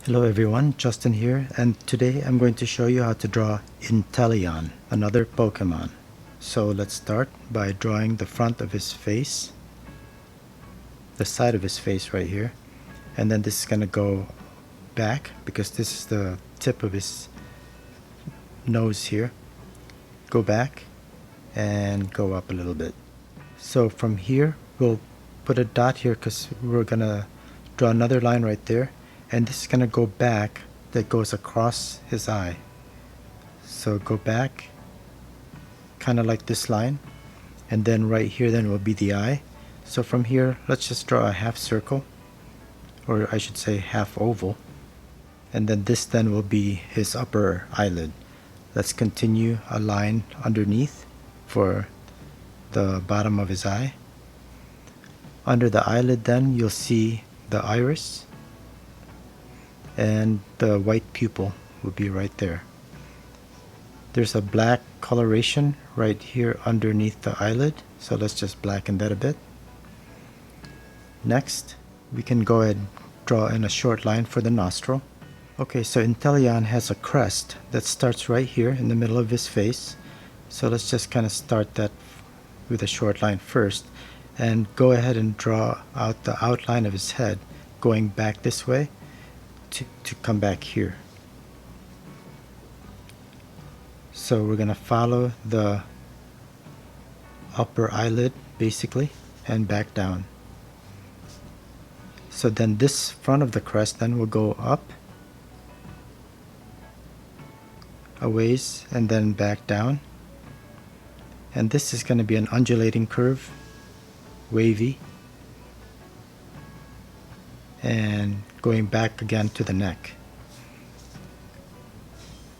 Hello everyone, Justin here, and today I'm going to show you how to draw INTELEON, another Pokemon. So let's start by drawing the front of his face, the side of his face right here, and then this is going to go back because this is the tip of his nose here. Go back and go up a little bit. So from here we'll put a dot here because we're going to draw another line right there. And this is going to go back, that goes across his eye. So go back, kind of like this line, and then right here then will be the eye. So from here, let's just draw a half circle, or I should say half oval. And then this then will be his upper eyelid. Let's continue a line underneath for the bottom of his eye. Under the eyelid then you'll see the iris, and the white pupil will be right there. There's a black coloration right here underneath the eyelid, so let's just blacken that a bit. Next, we can go ahead and draw in a short line for the nostril. Okay, so INTELEON has a crest that starts right here in the middle of his face, so let's just kind of start that with a short line first and go ahead and draw out the outline of his head going back this way to come back here. So we're going to follow the upper eyelid basically and back down. So then this front of the crest then will go up a ways and then back down. And this is going to be an undulating curve, wavy, and going back again to the neck.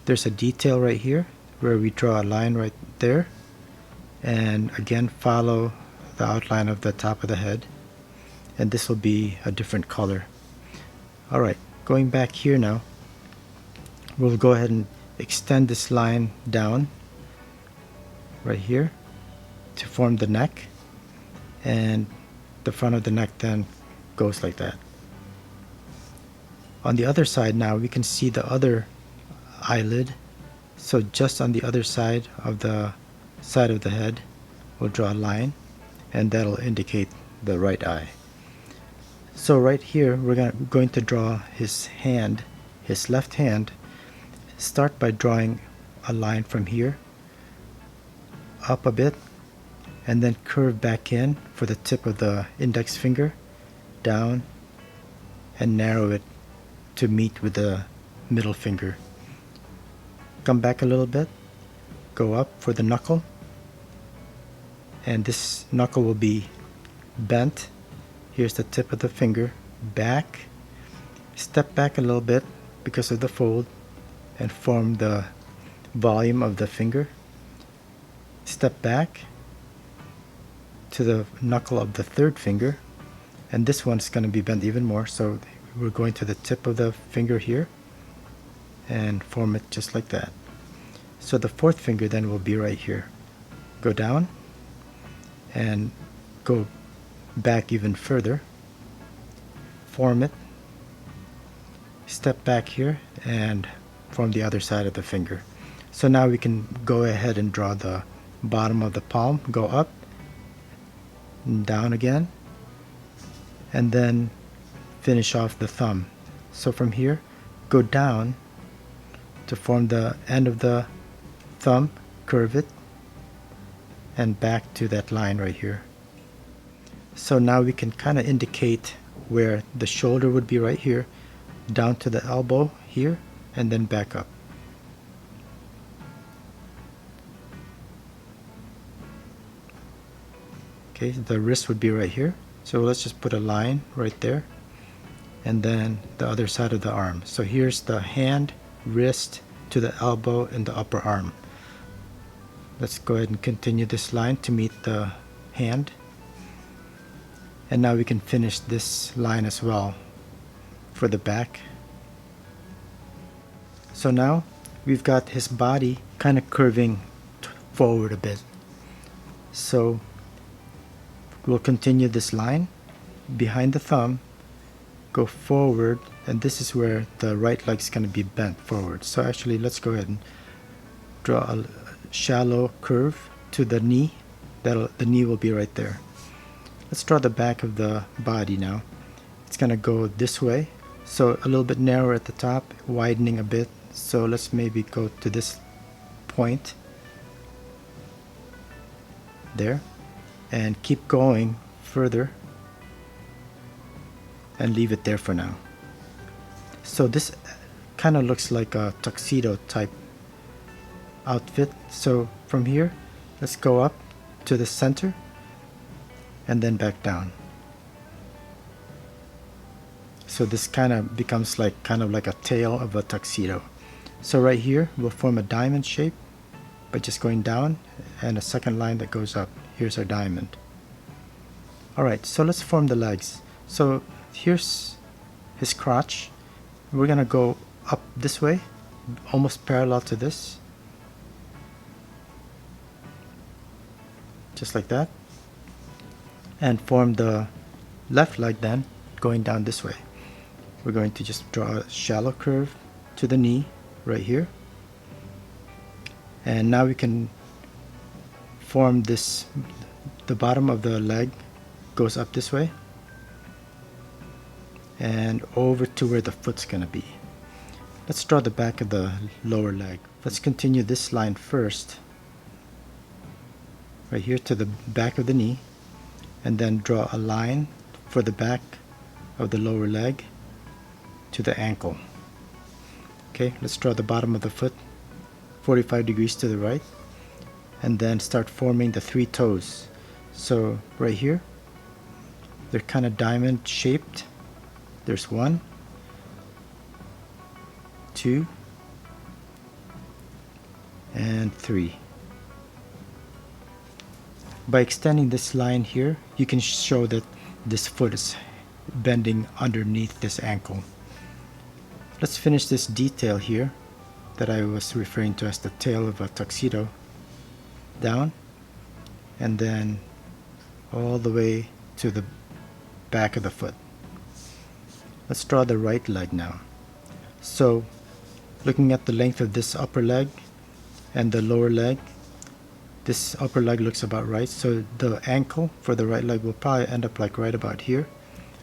There's a detail right here where we draw a line right there and again follow the outline of the top of the head, and this will be a different color. Alright, going back here now, we'll go ahead and extend this line down right here to form the neck, and the front of the neck then goes like that. On the other side now we can see the other eyelid, so just on the other side of the head we'll draw a line, and that'll indicate the right eye. So right here we're going to draw his hand, his left hand. Start by drawing a line from here up a bit and then curve back in for the tip of the index finger down and narrow it to meet with the middle finger. Come back a little bit, go up for the knuckle, and this knuckle will be bent. Here's the tip of the finger, back, step back a little bit because of the fold and form the volume of the finger. Step back to the knuckle of the third finger, and this one's going to be bent even more, so we're going to the tip of the finger here and form it just like that. So the fourth finger then will be right here. Go down and go back even further, form it, step back here and form the other side of the finger. So now we can go ahead and draw the bottom of the palm, go up and down again, and then finish off the thumb. So from here go down to form the end of the thumb, curve it, and back to that line right here. So now we can kind of indicate where the shoulder would be right here, down to the elbow here, and then back up. Okay, the wrist would be right here, so let's just put a line right there, and then the other side of the arm. So here's the hand, wrist to the elbow and the upper arm. Let's go ahead and continue this line to meet the hand, and now we can finish this line as well for the back. So now we've got his body kind of curving forward a bit, so we'll continue this line behind the thumb, go forward and this is where the right leg is going to be bent forward. So actually, let's go ahead and draw a shallow curve to the knee. The knee will be right there. Let's draw the back of the body now. It's going to go this way, so a little bit narrower at the top, widening a bit. So let's maybe go to this point there and keep going further and leave it there for now. So this kind of looks like a tuxedo type outfit. So from here, let's go up to the center and then back down. So this kind of becomes like a tail of a tuxedo. So right here we'll form a diamond shape by just going down, and a second line that goes up. Here's our diamond. Alright, so let's form the legs. So here's his crotch. We're gonna go up this way, almost parallel to this, just like that, and form the left leg then going down this way. We're going to just draw a shallow curve to the knee right here, and now we can form this. The bottom of the leg goes up this way and over to where the foot's gonna be. Let's draw the back of the lower leg. Let's continue this line first right here to the back of the knee, and then draw a line for the back of the lower leg to the ankle. Okay, let's draw the bottom of the foot 45 degrees to the right, and then start forming the 3 toes. So right here, they're kind of diamond shaped. There's 1, 2, and 3. By extending this line here, you can show that this foot is bending underneath this ankle. Let's finish this detail here that I was referring to as the tail of a tuxedo, down and then all the way to the back of the foot. Let's draw the right leg now. So looking at the length of this upper leg and the lower leg, this upper leg looks about right, so the ankle for the right leg will probably end up like right about here.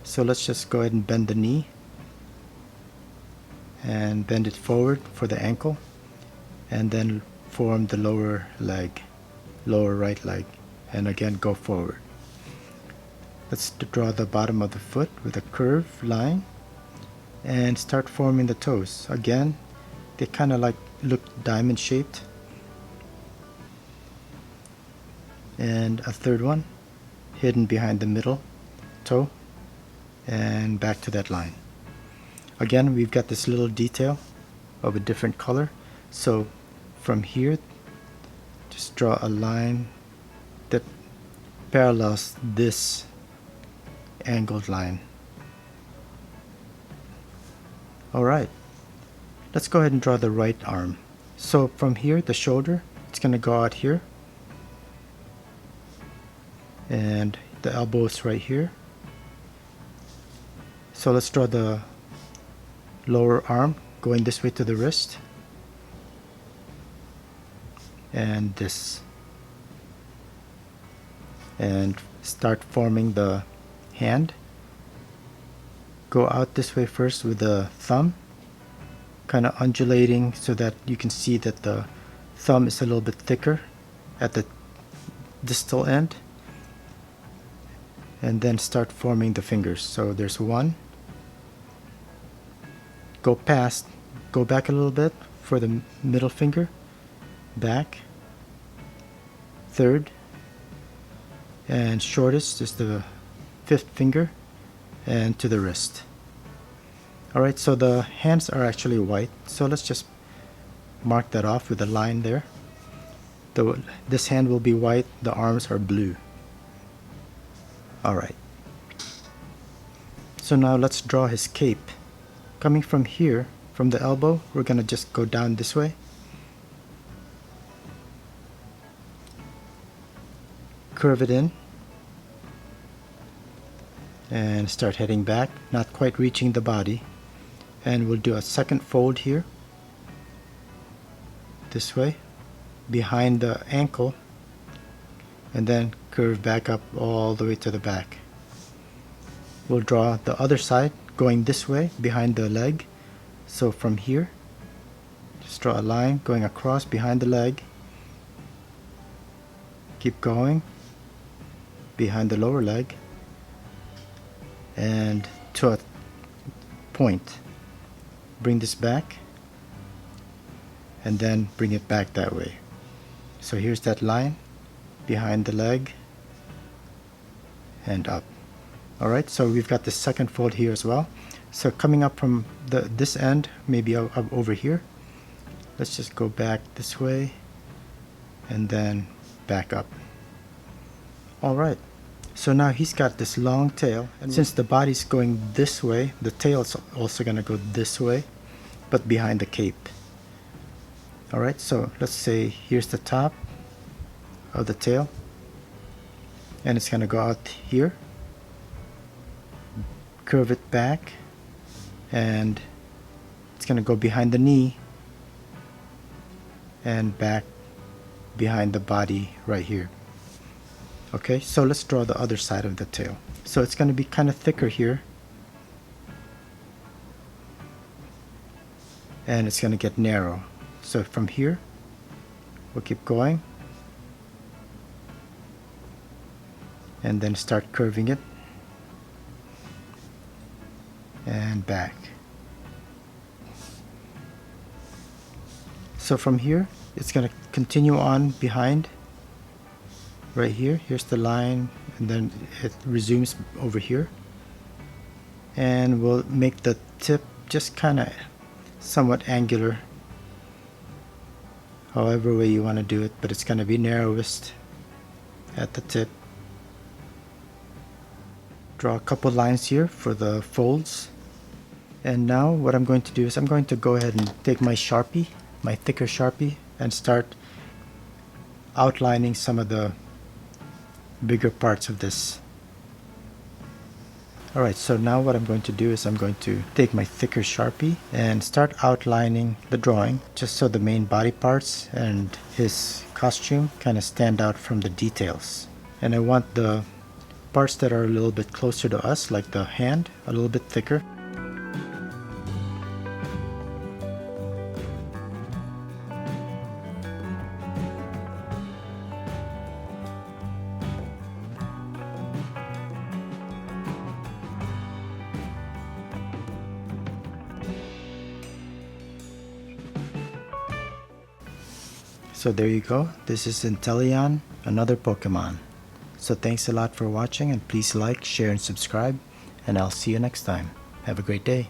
So let's just go ahead and bend the knee and bend it forward for the ankle, and then form the lower leg, lower right leg, and again go forward. Let's draw the bottom of the foot with a curved line and start forming the toes. Again, they kind of like look diamond shaped. And a third one hidden behind the middle toe, and back to that line. Again, we've got this little detail of a different color. So from here, just draw a line that parallels this angled line. Alright, let's go ahead and draw the right arm. So from here, the shoulder, it's going to go out here, and the elbow is right here. So let's draw the lower arm going this way to the wrist, and this, and start forming the hand. Go out this way first with the thumb, kind of undulating so that you can see that the thumb is a little bit thicker at the distal end, and then start forming the fingers. So there's 1, go past, go back a little bit for the middle finger, back, 3rd, and shortest is the 5th finger, and to the wrist. Alright, so the hands are actually white, so let's just mark that off with a line there. This hand will be white, the arms are blue. Alright, so now let's draw his cape. Coming from here, from the elbow, we're gonna just go down this way, curve it in, and start heading back, not quite reaching the body, And we'll do a second fold here, this way, behind the ankle, and then curve back up all the way to the back. We'll draw the other side going this way behind the leg. So from here, just draw a line going across behind the leg, keep going behind the lower leg, and to a point. Bring this back and then bring it back that way. So here's that line behind the leg and up. Alright, so we've got the second fold here as well. So coming up from this end, maybe up over here, let's just go back this way and then back up. Alright, so now he's got this long tail, and since the body's going this way, the tail's also going to go this way, but behind the cape. Alright, so let's say here's the top of the tail, and it's going to go out here, curve it back, and it's going to go behind the knee and back behind the body right here. Okay, so let's draw the other side of the tail. So it's going to be kind of thicker here, and it's going to get narrow. So from here, we'll keep going and then start curving it and back. So from here, it's going to continue on behind right here. Here's the line, and then it resumes over here, and we'll make the tip just kind of somewhat angular, however way you want to do it, but it's going to be narrowest at the tip. Draw a couple lines here for the folds, and now what I'm going to do is I'm going to go ahead and take my Sharpie, my thicker Sharpie, and start outlining some of the bigger parts of this. Alright, so now what I'm going to do is I'm going to take my thicker Sharpie and start outlining the drawing, just so the main body parts and his costume kind of stand out from the details. And I want the parts that are a little bit closer to us, like the hand, a little bit thicker. So there you go. This is Inteleon, another Pokemon. So thanks a lot for watching, and please like, share, and subscribe, and I'll see you next time. Have a great day.